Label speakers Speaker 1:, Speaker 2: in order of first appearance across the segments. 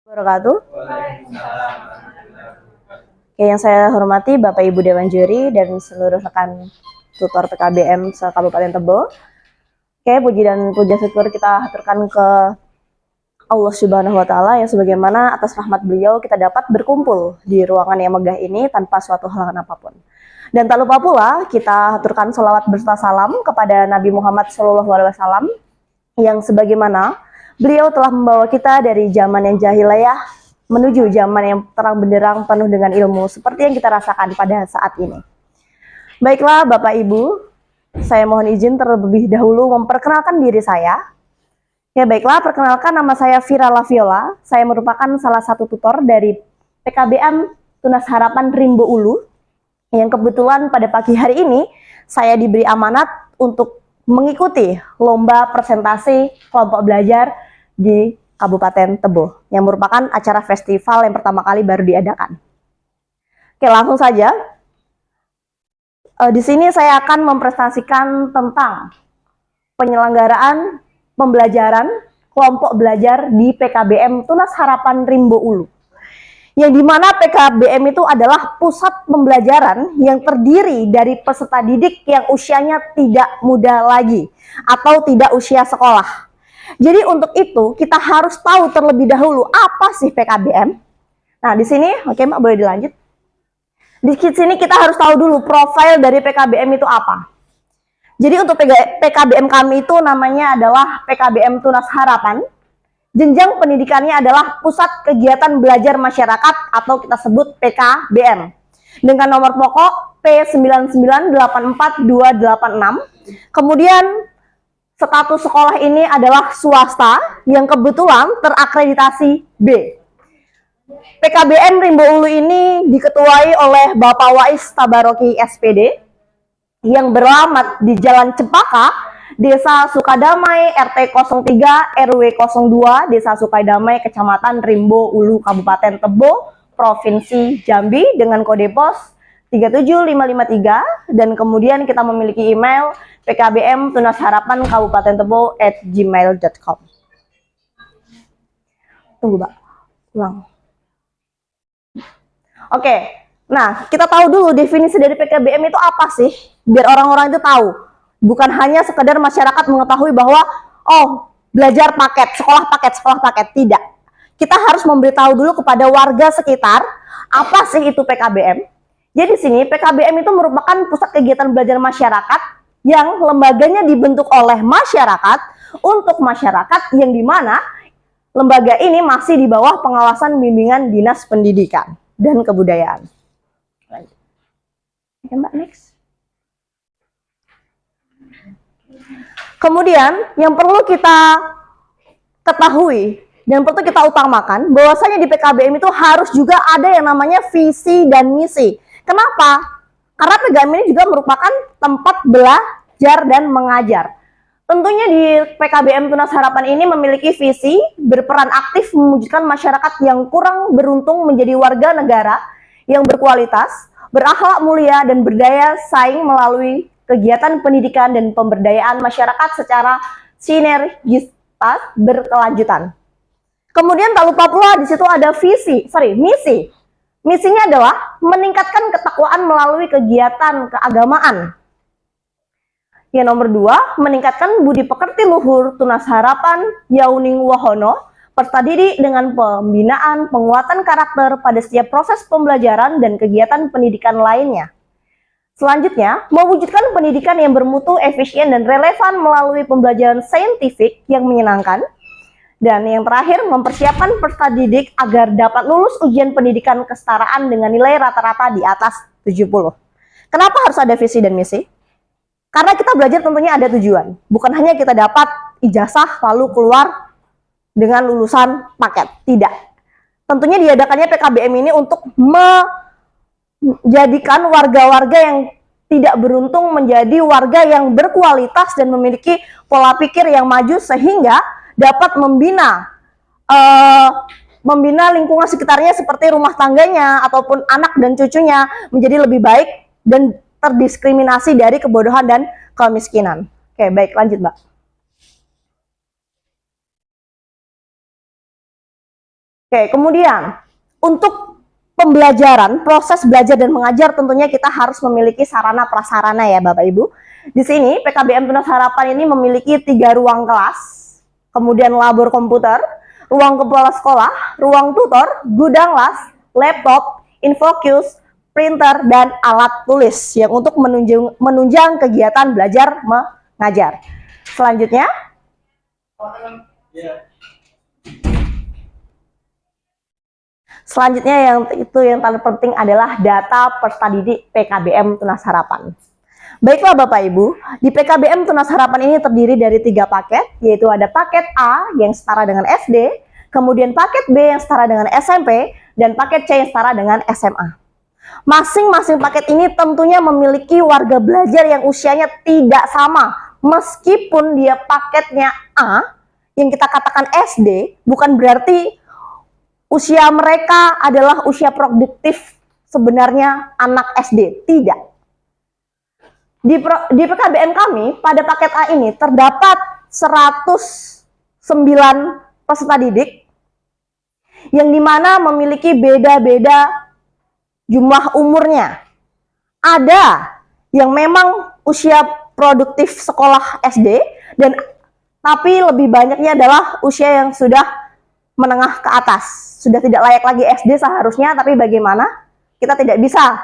Speaker 1: Wabarakatuh. Oke, yang saya hormati Bapak Ibu Dewan Juri dan seluruh rekan tutor PKBM se-Kabupaten Tebo. Oke, puji dan puja syukur kita haturkan ke Allah Subhanahu wa Ta'ala yang sebagaimana atas rahmat beliau kita dapat berkumpul di ruangan yang megah ini tanpa suatu halangan apapun. Dan tak lupa pula kita haturkan sholawat berserta salam kepada Nabi Muhammad SAW yang sebagaimana beliau telah membawa kita dari zaman yang jahiliyah menuju zaman yang terang benderang penuh dengan ilmu seperti yang kita rasakan pada saat ini. Baiklah Bapak Ibu, saya mohon izin terlebih dahulu memperkenalkan diri saya. Ya baiklah, perkenalkan nama saya Vira Laviola. Saya merupakan salah satu tutor dari PKBM Tunas Harapan Rimbo Ulu yang kebetulan pada pagi hari ini saya diberi amanat untuk mengikuti lomba presentasi kelompok belajar di Kabupaten Tebo yang merupakan acara festival yang pertama kali baru diadakan. Oke, langsung saja. Di sini saya akan mempresentasikan tentang penyelenggaraan pembelajaran kelompok belajar di PKBM Tunas Harapan Rimbo Ulu. Yang dimana PKBM itu adalah pusat pembelajaran yang terdiri dari peserta didik yang usianya tidak muda lagi atau tidak usia sekolah. Jadi untuk itu kita harus tahu terlebih dahulu apa sih PKBM. Nah di sini, oke Mbak boleh dilanjut. Di sini kita harus tahu dulu profil dari PKBM itu apa. Jadi untuk PKBM kami itu namanya adalah PKBM Tunas Harapan. Jenjang pendidikannya adalah Pusat Kegiatan Belajar Masyarakat atau kita sebut PKBM. Dengan nomor pokok P9984286. Kemudian status sekolah ini adalah swasta yang kebetulan terakreditasi B. PKBM Rimbo Ulu ini diketuai oleh Bapak Wais Tabaroki SPD yang beralamat di Jalan Cempaka, Desa Sukadamai, RT 03, RW 02, Desa Sukadamai, Kecamatan Rimbo Ulu, Kabupaten Tebo, Provinsi Jambi dengan kode pos 37553 dan kemudian kita memiliki email PKBM Tunas Harapan Kabupaten Tebo @gmail.com. Tunggu, Mbak. Ulang. Oke. Nah, kita tahu dulu definisi dari PKBM itu apa sih? Biar orang-orang itu tahu. Bukan hanya sekedar masyarakat mengetahui bahwa, oh, belajar paket, sekolah paket. Tidak. Kita harus memberitahu dulu kepada warga sekitar, apa sih itu PKBM. Jadi di sini, PKBM itu merupakan pusat kegiatan belajar masyarakat yang lembaganya dibentuk oleh masyarakat untuk masyarakat yang dimana lembaga ini masih di bawah pengawasan bimbingan Dinas Pendidikan dan Kebudayaan. Oke, Mbak, next. Kemudian yang perlu kita ketahui dan perlu kita utamakan bahwasanya di PKBM itu harus juga ada yang namanya visi dan misi. Kenapa? Karena PKBM ini juga merupakan tempat belajar dan mengajar. Tentunya di PKBM Tunas Harapan ini memiliki visi berperan aktif mewujudkan masyarakat yang kurang beruntung menjadi warga negara yang berkualitas, berakhlak mulia dan berdaya saing melalui kegiatan pendidikan dan pemberdayaan masyarakat secara sinergis berkelanjutan. Kemudian tak lupa pula di situ ada misi. Misinya adalah meningkatkan ketakwaan melalui kegiatan keagamaan. Yang nomor 2, meningkatkan budi pekerti luhur Tunas Harapan Yauning Wahono, peserta didik dengan pembinaan penguatan karakter pada setiap proses pembelajaran dan kegiatan pendidikan lainnya. Selanjutnya, mewujudkan pendidikan yang bermutu, efisien, dan relevan melalui pembelajaran saintifik yang menyenangkan. Dan yang terakhir, mempersiapkan peserta didik agar dapat lulus ujian pendidikan kesetaraan dengan nilai rata-rata di atas 70. Kenapa harus ada visi dan misi? Karena kita belajar tentunya ada tujuan. Bukan hanya kita dapat ijazah lalu keluar dengan lulusan paket. Tidak. Tentunya diadakannya PKBM ini untuk menjadikan warga-warga yang tidak beruntung menjadi warga yang berkualitas dan memiliki pola pikir yang maju sehingga dapat membina lingkungan sekitarnya seperti rumah tangganya ataupun anak dan cucunya menjadi lebih baik dan terdiskriminasi dari kebodohan dan kemiskinan. Oke, baik, lanjut Mbak. Oke, kemudian untuk pembelajaran, proses belajar dan mengajar tentunya kita harus memiliki sarana prasarana ya Bapak Ibu. Di sini PKBM Tunas Harapan ini memiliki 3 ruang kelas, kemudian labor komputer, ruang kepala sekolah, ruang tutor, gudang las, laptop, infocus, printer, dan alat tulis yang untuk menunjang kegiatan belajar mengajar. Selanjutnya, yang paling penting adalah data peserta didik PKBM Tunas Harapan. Baiklah Bapak Ibu, di PKBM Tunas Harapan ini terdiri dari 3 paket, yaitu ada paket A yang setara dengan SD, kemudian paket B yang setara dengan SMP, dan paket C yang setara dengan SMA. Masing-masing paket ini tentunya memiliki warga belajar yang usianya tidak sama. Meskipun dia paketnya A, yang kita katakan SD, bukan berarti usia mereka adalah usia produktif sebenarnya anak SD. Tidak. Di PKBM kami, pada paket A ini terdapat 109 peserta didik yang dimana memiliki beda-beda jumlah umurnya. Ada yang memang usia produktif sekolah SD, dan tapi lebih banyaknya adalah usia yang sudah menengah ke atas. Sudah tidak layak lagi SD seharusnya, tapi bagaimana? Kita tidak bisa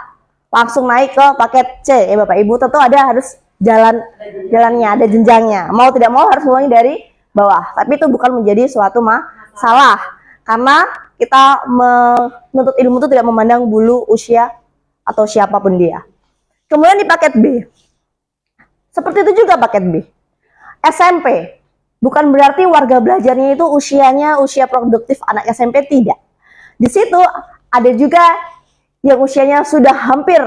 Speaker 1: langsung naik ke paket C ya Bapak Ibu, tentu harus jalannya, ada jenjangnya. Mau tidak mau harus mulai dari bawah. Tapi itu bukan menjadi suatu masalah, karena kita menuntut ilmu itu tidak memandang bulu usia atau siapapun dia. Kemudian di paket B, seperti itu juga paket B. SMP, bukan berarti warga belajarnya itu usianya usia produktif anak SMP, tidak. Di situ ada juga yang usianya sudah hampir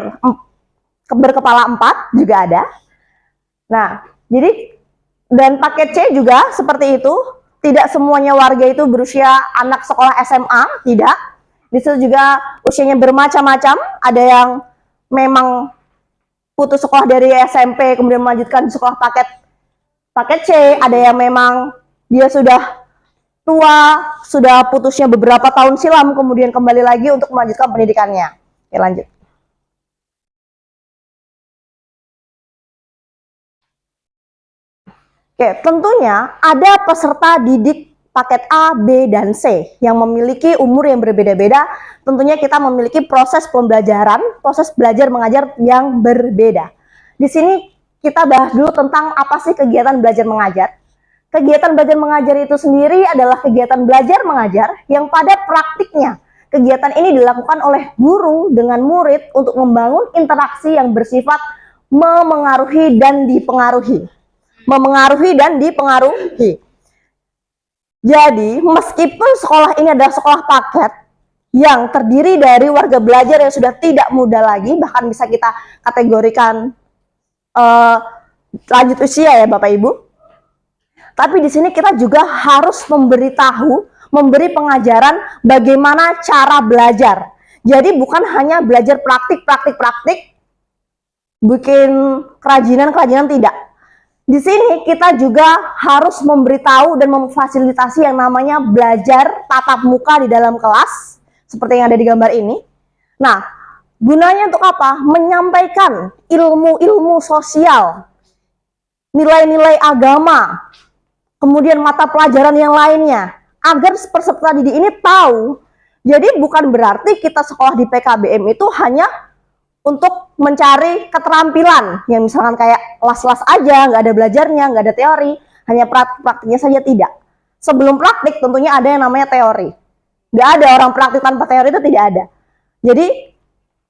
Speaker 1: berkepala 4 juga ada. Nah, jadi dan paket C juga seperti itu. Tidak semuanya warga itu berusia anak sekolah SMA, tidak. Di situ juga usianya bermacam-macam. Ada yang memang putus sekolah dari SMP kemudian melanjutkan sekolah paket C. Ada yang memang dia sudah tua, sudah putusnya beberapa tahun silam kemudian kembali lagi untuk melanjutkan pendidikannya. Oke, lanjut. Oke, tentunya ada peserta didik paket A, B, dan C yang memiliki umur yang berbeda-beda. Tentunya kita memiliki proses pembelajaran, proses belajar mengajar yang berbeda. Di sini kita bahas dulu tentang apa sih kegiatan belajar mengajar. Kegiatan belajar mengajar itu sendiri adalah kegiatan belajar mengajar yang pada praktiknya kegiatan ini dilakukan oleh guru dengan murid untuk membangun interaksi yang bersifat memengaruhi dan dipengaruhi. Jadi, meskipun sekolah ini adalah sekolah paket yang terdiri dari warga belajar yang sudah tidak muda lagi, bahkan bisa kita kategorikan lanjut usia ya Bapak Ibu. Tapi di sini kita juga harus memberi pengajaran bagaimana cara belajar. Jadi bukan hanya belajar praktik, bikin kerajinan, tidak. Di sini kita juga harus memberitahu dan memfasilitasi yang namanya belajar tatap muka di dalam kelas, seperti yang ada di gambar ini. Nah, gunanya untuk apa? Menyampaikan ilmu-ilmu sosial, nilai-nilai agama, kemudian mata pelajaran yang lainnya, agar peserta didik ini tahu. Jadi bukan berarti kita sekolah di PKBM itu hanya untuk mencari keterampilan, yang misalkan kayak las-las aja, nggak ada belajarnya, nggak ada teori, hanya praktiknya saja, tidak. Sebelum praktik tentunya ada yang namanya teori. Nggak ada orang praktik tanpa teori, itu tidak ada. Jadi,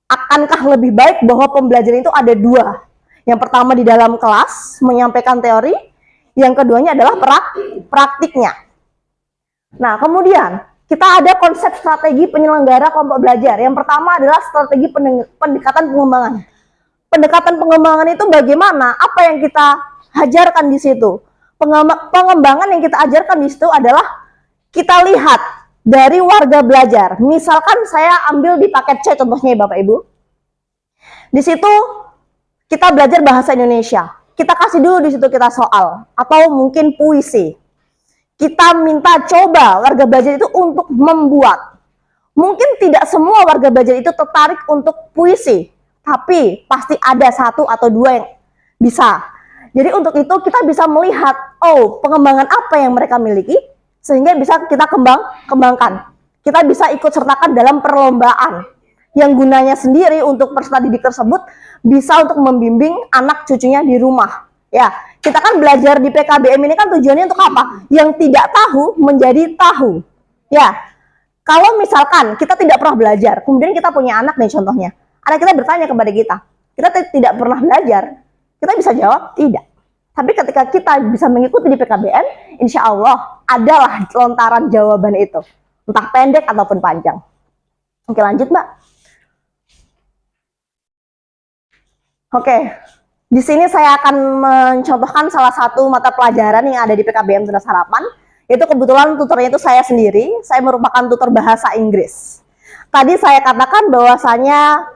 Speaker 1: akankah lebih baik bahwa pembelajaran itu ada 2? Yang pertama di dalam kelas, menyampaikan teori, yang keduanya adalah praktiknya. Nah, kemudian kita ada konsep strategi penyelenggara kelompok belajar. Yang pertama adalah strategi pendekatan pengembangan. Pendekatan pengembangan itu bagaimana? Apa yang kita ajarkan di situ? Pengembangan yang kita ajarkan di situ adalah kita lihat dari warga belajar. Misalkan saya ambil di paket C contohnya Bapak Ibu. Di situ kita belajar bahasa Indonesia. Kita kasih dulu di situ kita soal atau mungkin puisi. kita minta coba warga belajar itu untuk membuat. Mungkin tidak semua warga belajar itu tertarik untuk puisi, tapi pasti ada satu atau dua yang bisa. Jadi untuk itu kita bisa melihat, oh pengembangan apa yang mereka miliki, sehingga bisa kita kembangkan. Kita bisa ikut sertakan dalam perlombaan, yang gunanya sendiri untuk peserta didik tersebut bisa untuk membimbing anak cucunya di rumah. Ya, kita kan belajar di PKBM ini kan tujuannya untuk apa? Yang tidak tahu menjadi tahu. Ya, kalau misalkan kita tidak pernah belajar, kemudian kita punya anak nih contohnya, anak kita bertanya kepada kita tidak pernah belajar, kita bisa jawab tidak. Tapi ketika kita bisa mengikuti di PKBM, insya Allah adalah lontaran jawaban itu, entah pendek ataupun panjang. Oke, lanjut Mbak. Oke, di sini saya akan mencontohkan salah satu mata pelajaran yang ada di PKBM Tunas Harapan. Itu kebetulan tutornya itu saya sendiri, saya merupakan tutor bahasa Inggris. Tadi saya katakan bahwasanya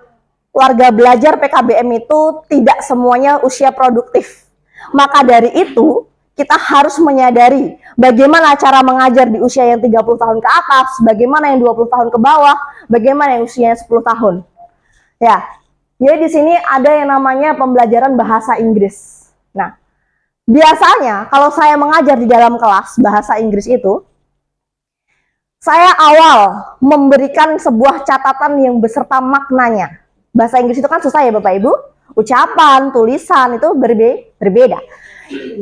Speaker 1: warga belajar PKBM itu tidak semuanya usia produktif. Maka dari itu, kita harus menyadari bagaimana cara mengajar di usia yang 30 tahun ke atas, bagaimana yang 20 tahun ke bawah, bagaimana yang usianya 10 tahun. Ya, jadi di sini ada yang namanya pembelajaran bahasa Inggris. Nah, biasanya kalau saya mengajar di dalam kelas bahasa Inggris itu, saya awal memberikan sebuah catatan yang beserta maknanya. Bahasa Inggris itu kan susah ya Bapak Ibu, ucapan, tulisan itu berbeda.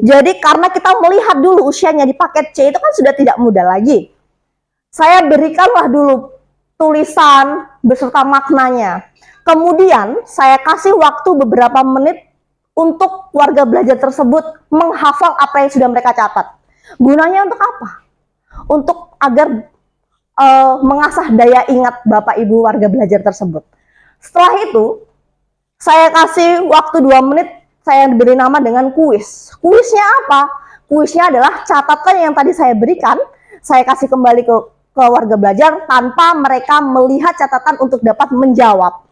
Speaker 1: Jadi karena kita melihat dulu usianya di paket C itu kan sudah tidak mudah lagi. Saya berikanlah dulu tulisan beserta maknanya. Kemudian saya kasih waktu beberapa menit untuk warga belajar tersebut menghafal apa yang sudah mereka catat. Gunanya untuk apa? Untuk agar mengasah daya ingat Bapak Ibu warga belajar tersebut. Setelah itu, saya kasih waktu 2 menit, saya beri nama dengan kuis. Kuisnya apa? Kuisnya adalah catatan yang tadi saya berikan, saya kasih kembali ke warga belajar tanpa mereka melihat catatan untuk dapat menjawab.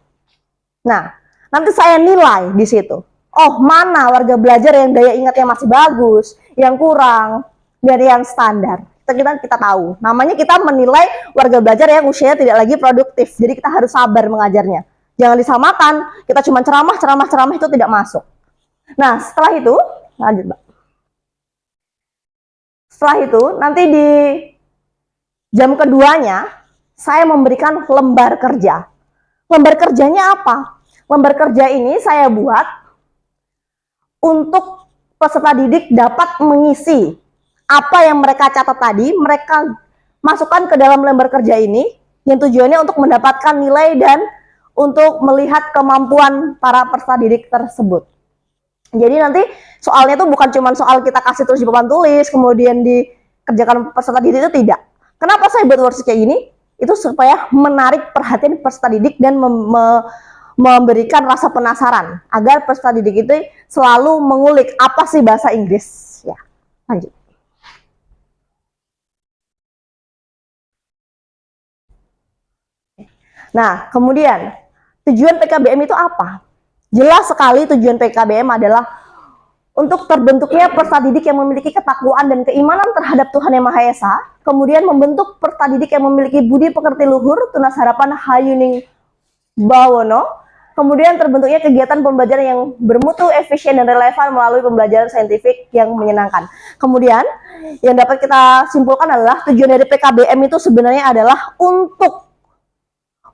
Speaker 1: Nah, nanti saya nilai di situ. Oh, mana warga belajar yang daya ingatnya masih bagus, yang kurang, dari yang standar. Kita tahu. Namanya kita menilai warga belajar yang usianya tidak lagi produktif. Jadi kita harus sabar mengajarnya. Jangan disamakan, kita cuma ceramah itu tidak masuk. Nah, setelah itu, lanjut Mbak. Setelah itu, nanti di jam keduanya, saya memberikan lembar kerja. Lembar kerjanya apa? Lembar kerja ini saya buat untuk peserta didik dapat mengisi apa yang mereka catat tadi, mereka masukkan ke dalam lembar kerja ini, yang tujuannya untuk mendapatkan nilai dan untuk melihat kemampuan para peserta didik tersebut. Jadi nanti soalnya itu bukan cuma soal kita kasih terus di papan tulis, kemudian dikerjakan peserta didik, itu tidak. Kenapa saya buat worksheet kayak gini? Itu supaya menarik perhatian peserta didik dan memberikan rasa penasaran agar peserta didik itu selalu mengulik apa sih bahasa Inggris. Ya, lanjut. Nah, kemudian tujuan PKBM itu apa? Jelas sekali tujuan PKBM adalah untuk terbentuknya peserta didik yang memiliki ketakwaan dan keimanan terhadap Tuhan Yang Maha Esa, kemudian membentuk peserta didik yang memiliki budi pekerti luhur, tunas harapan Hayuning Bawono, kemudian terbentuknya kegiatan pembelajaran yang bermutu, efisien, dan relevan melalui pembelajaran saintifik yang menyenangkan. Kemudian, yang dapat kita simpulkan adalah tujuan dari PKBM itu sebenarnya adalah untuk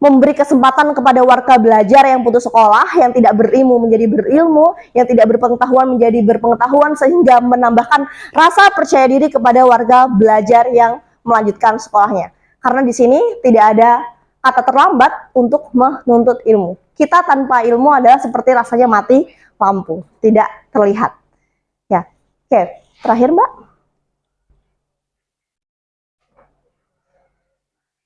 Speaker 1: memberi kesempatan kepada warga belajar yang putus sekolah, yang tidak berilmu menjadi berilmu, yang tidak berpengetahuan menjadi berpengetahuan, sehingga menambahkan rasa percaya diri kepada warga belajar yang melanjutkan sekolahnya. Karena di sini tidak ada kata terlambat untuk menuntut ilmu. Kita tanpa ilmu adalah seperti rasanya mati lampu, tidak terlihat. Ya, oke, terakhir Mbak.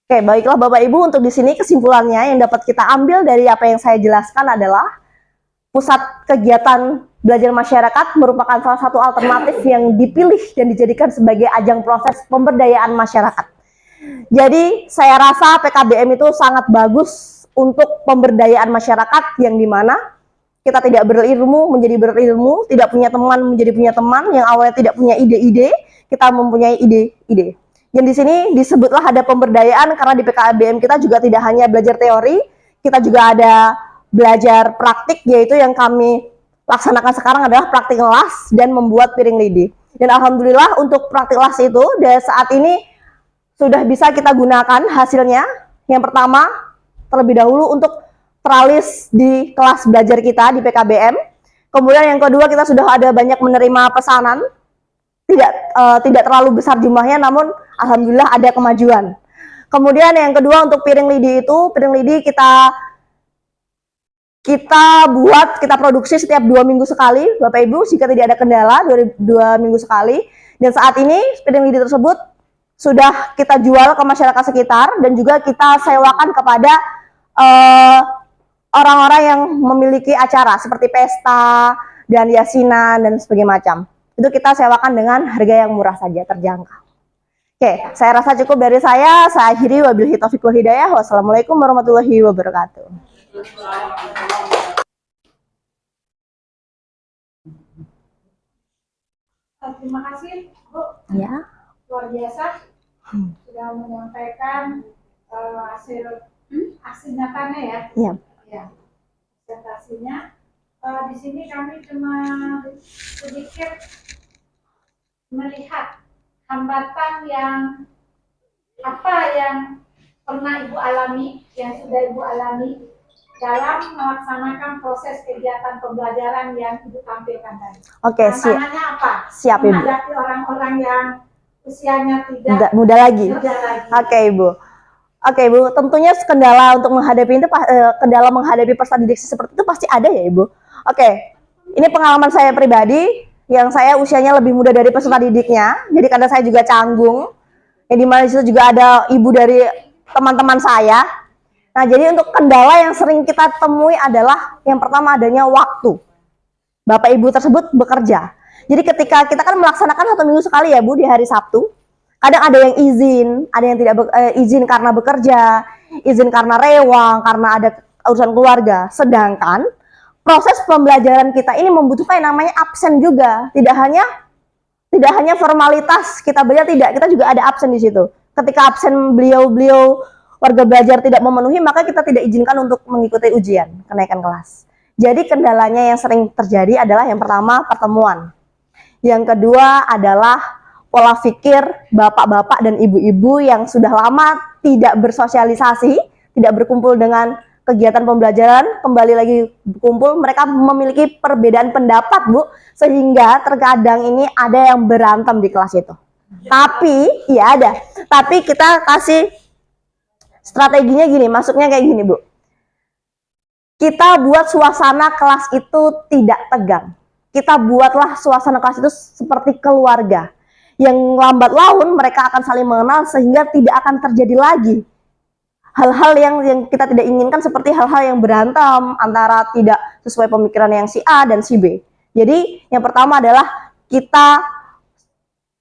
Speaker 1: Oke, baiklah Bapak Ibu, untuk di sini kesimpulannya yang dapat kita ambil dari apa yang saya jelaskan adalah pusat kegiatan belajar masyarakat merupakan salah satu alternatif yang dipilih dan dijadikan sebagai ajang proses pemberdayaan masyarakat. Jadi saya rasa PKBM itu sangat bagus untuk pemberdayaan masyarakat yang dimana kita tidak berilmu menjadi berilmu, tidak punya teman menjadi punya teman, yang awalnya tidak punya ide-ide, kita mempunyai ide-ide. Yang di sini disebutlah ada pemberdayaan karena di PKBM kita juga tidak hanya belajar teori, kita juga ada belajar praktik, yaitu yang kami laksanakan sekarang adalah praktik las dan membuat piring lidi. Dan alhamdulillah untuk praktik las itu dari saat ini sudah bisa kita gunakan hasilnya. Yang pertama, terlebih dahulu untuk teralis di kelas belajar kita di PKBM. Kemudian yang kedua, kita sudah ada banyak menerima pesanan, tidak terlalu besar jumlahnya, namun alhamdulillah ada kemajuan. Kemudian yang kedua untuk piring lidi itu, piring lidi kita produksi setiap 2 minggu sekali, Bapak Ibu, jika tidak ada kendala 2 minggu sekali. Dan saat ini piring lidi tersebut sudah kita jual ke masyarakat sekitar dan juga kita sewakan kepada orang-orang yang memiliki acara seperti pesta dan yasinan dan sebagainya macam. Itu kita sewakan dengan harga yang murah saja, terjangkau. Oke, saya rasa cukup dari saya. Saya akhiri, wabillahi taufiq wal hidayah. Wassalamualaikum warahmatullahi wabarakatuh.
Speaker 2: Terima kasih, Bu.
Speaker 1: Ya.
Speaker 2: Luar biasa sudah menyampaikan hasil nyatanya ya.
Speaker 1: Iya.
Speaker 2: Ya, presentasinya. Di sini kami cuma sedikit melihat hambatan yang pernah Ibu alami, yang sudah Ibu alami dalam melaksanakan proses kegiatan pembelajaran yang Ibu tampilkan tadi.
Speaker 1: Oke,
Speaker 2: tantangannya apa?
Speaker 1: Siap, Ibu.
Speaker 2: Menghadapi orang-orang yang usianya tidak
Speaker 1: muda lagi. Oke, Ibu. Oke, Ibu, tentunya kendala untuk menghadapi itu kendala menghadapi peserta didik seperti itu pasti ada ya, Ibu. Oke. Ini pengalaman saya pribadi yang saya usianya lebih muda dari peserta didiknya. Jadi karena saya juga canggung, yang dimana di situ juga ada ibu dari teman-teman saya. Nah, jadi untuk kendala yang sering kita temui adalah yang pertama adanya waktu. Bapak Ibu tersebut bekerja. Jadi ketika kita kan melaksanakan 1 minggu sekali ya Bu, di hari Sabtu. Kadang ada yang izin, ada yang tidak izin karena bekerja, izin karena rewang, karena ada urusan keluarga. Sedangkan proses pembelajaran kita ini membutuhkan yang namanya absen juga. Tidak hanya formalitas kita belajar, tidak, kita juga ada absen di situ. Ketika absen beliau warga belajar tidak memenuhi, maka kita tidak izinkan untuk mengikuti ujian kenaikan kelas. Jadi kendalanya yang sering terjadi adalah yang pertama pertemuan. Yang kedua adalah pola pikir bapak-bapak dan ibu-ibu yang sudah lama tidak bersosialisasi, tidak berkumpul dengan kegiatan pembelajaran, kembali lagi berkumpul, mereka memiliki perbedaan pendapat, Bu, sehingga terkadang ini ada yang berantem di kelas itu. Tapi, ya ada. Tapi kita kasih strateginya gini, masuknya kayak gini, Bu. Kita buat suasana kelas itu tidak tegang. Kita buatlah suasana kelas itu seperti keluarga. Yang lambat laun mereka akan saling mengenal sehingga tidak akan terjadi lagi hal-hal yang kita tidak inginkan, seperti hal-hal yang berantem antara tidak sesuai pemikiran yang si A dan si B. Jadi yang pertama adalah kita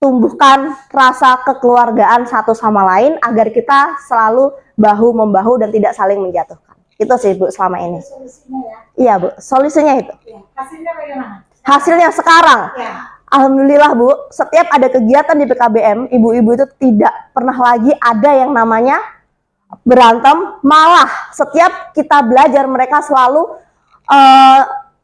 Speaker 1: tumbuhkan rasa kekeluargaan satu sama lain agar kita selalu bahu-membahu dan tidak saling menjatuhkan. Itu sih Bu selama ini.
Speaker 2: Solusinya ya?
Speaker 1: Iya Bu, solusinya itu.
Speaker 2: Ya. Hasilnya bagaimana?
Speaker 1: Hasilnya sekarang,
Speaker 2: ya.
Speaker 1: Alhamdulillah Bu, setiap ada kegiatan di PKBM, ibu-ibu itu tidak pernah lagi ada yang namanya berantem. Malah setiap kita belajar mereka selalu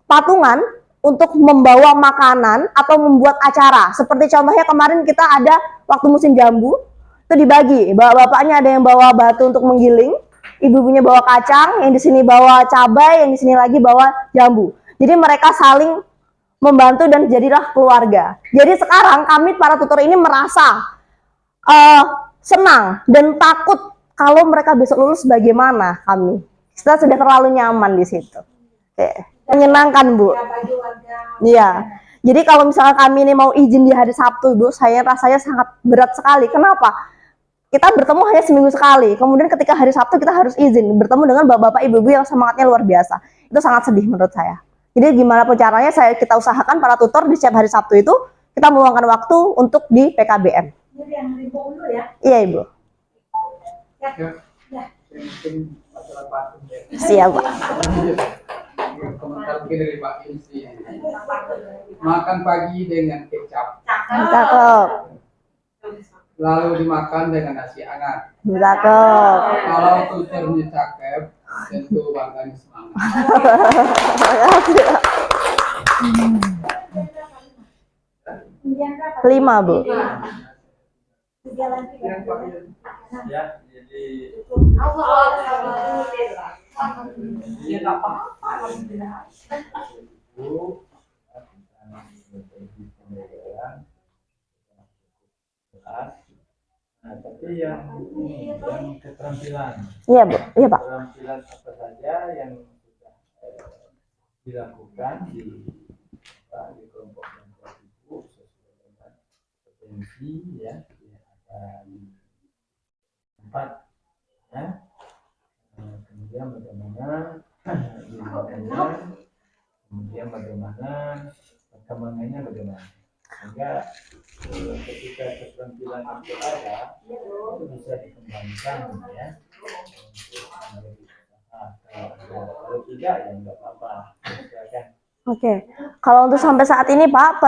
Speaker 1: patungan untuk membawa makanan atau membuat acara. Seperti contohnya kemarin kita ada waktu musim jambu, itu dibagi. Bapak-bapaknya ada yang bawa batu untuk menggiling, ibu-ibunya bawa kacang, yang di sini bawa cabai, yang di sini lagi bawa jambu. Jadi mereka saling membantu dan jadilah keluarga. Jadi sekarang kami para tutor ini merasa senang dan takut kalau mereka besok lulus bagaimana kami. Kita sudah terlalu nyaman di situ. Menyenangkan Bu. Iya. Jadi kalau misalnya kami ini mau izin di hari Sabtu Bu, saya rasanya sangat berat sekali. Kenapa? Kita bertemu hanya seminggu sekali. Kemudian ketika hari Sabtu kita harus izin bertemu dengan bapak-bapak ibu-ibu yang semangatnya luar biasa. Itu sangat sedih menurut saya. Jadi gimana pun caranya kita usahakan para tutor di setiap hari Sabtu itu kita meluangkan waktu untuk di PKBM.
Speaker 2: Jadi yang ribu dulu ya?
Speaker 1: Iya Ibu.
Speaker 2: Ya.
Speaker 1: Siap Pak.
Speaker 3: Komentar Mungkin dari Pak Insi. Makan pagi dengan kecap,
Speaker 1: Cakep.
Speaker 3: lalu dimakan dengan nasi hangat.
Speaker 1: Cakep.
Speaker 3: Kalau tuturnya cakep, tentu bangkanya semangat.
Speaker 2: Kemudian berapa?
Speaker 1: 5, Bu.
Speaker 2: Jalan tiga.
Speaker 4: Ya, jadi
Speaker 2: Ya nggak apa-apa.
Speaker 4: Nah, tapi yang keterampilan,
Speaker 1: Iya, Bu. Iya, Pak.
Speaker 4: keterampilan apa saja yang sudah dilakukan di kelompok yang ibu sesuai dengan potensi ya, ada di tempat ya. Kemudian bagaimana dilakukan, kemudian bagaimana perkembangannya bagaimana, sehingga ketika keterampilan itu ada, itu bisa dikembangkan ya untuk menjadi usaha. Kalau tidak ya nggak apa-apa, silakan.
Speaker 1: Oke. Kalau untuk sampai saat ini, Pak,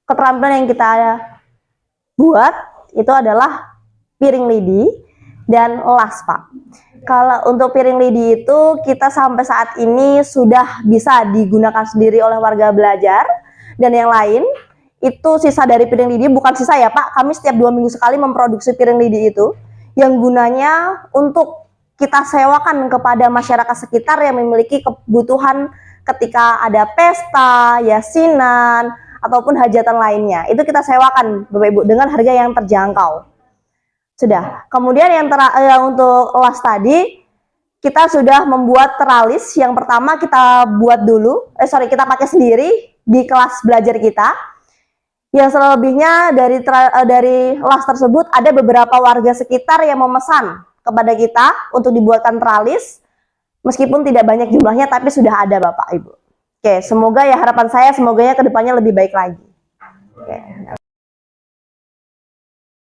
Speaker 1: keterampilan yang kita buat itu adalah piring lidi dan las, Pak. Kalau untuk piring lidi itu kita sampai saat ini sudah bisa digunakan sendiri oleh warga belajar, dan yang lain itu sisa dari piring lidi, bukan sisa ya Pak, kami setiap 2 minggu sekali memproduksi piring lidi itu yang gunanya untuk kita sewakan kepada masyarakat sekitar yang memiliki kebutuhan ketika ada pesta, yasinan, ataupun hajatan lainnya. Itu kita sewakan Bapak Ibu dengan harga yang terjangkau. Sudah. Kemudian yang untuk las tadi kita sudah membuat teralis. Yang pertama kita buat dulu, kita pakai sendiri di kelas belajar kita. Yang selebihnya dari las tersebut ada beberapa warga sekitar yang memesan kepada kita untuk dibuatkan teralis. Meskipun tidak banyak jumlahnya, tapi sudah ada Bapak Ibu. Oke, semoga ya harapan saya semoganya kedepannya lebih baik lagi. Oke.